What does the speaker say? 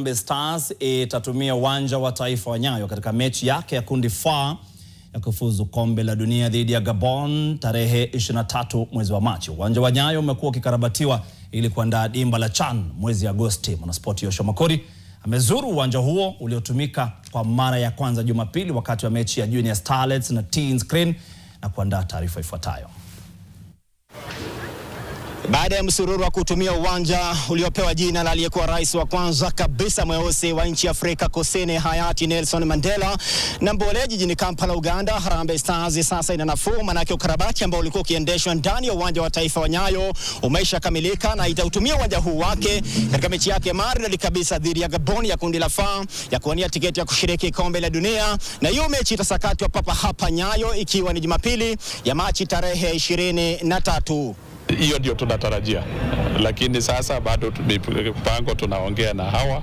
Harambee Stars itatumia uwanja wa taifa wa Nyayo katika mechi yake ya kundi F ya kufuzu kombe la dunia dhidi ya Gabon tarehe 23 mwezi wa Machi. Uwanja wa Nyayo umekuwa ukikarabatiwa ili kuandaa dimba la CHAN mwezi Agosti. Mwanaspoti Yoshua Makori amezuru uwanja huo uliotumika kwa mara ya kwanza Jumapili wakati wa mechi ya Junior Starlets na Teens Crane na kuandaa taarifa ifuatayo. Baada ya msururu wa kutumia uwanja uliopewa jina la aliyekuwa rais wa kwanza kabisa mweusi wa nchi Afrika Kusini hayati Nelson Mandela na Mbole jijini Kampala, Uganda, Harambee Stars sasa ina nafuu, manake ukarabati ambao ulikuwa ukiendeshwa ndani ya uwanja wa taifa wa Nyayo umeisha kamilika na itautumia uwanja huu wake katika mechi yake maridadi kabisa dhidi ya Gabon ya kundi la F ya kuwania tiketi ya kushiriki kombe la dunia, na hiyo mechi itasakatwa papa hapa Nyayo ikiwa ni Jumapili ya Machi tarehe 23. Hiyo ndio tunatarajia, lakini sasa bado mipango tunaongea na hawa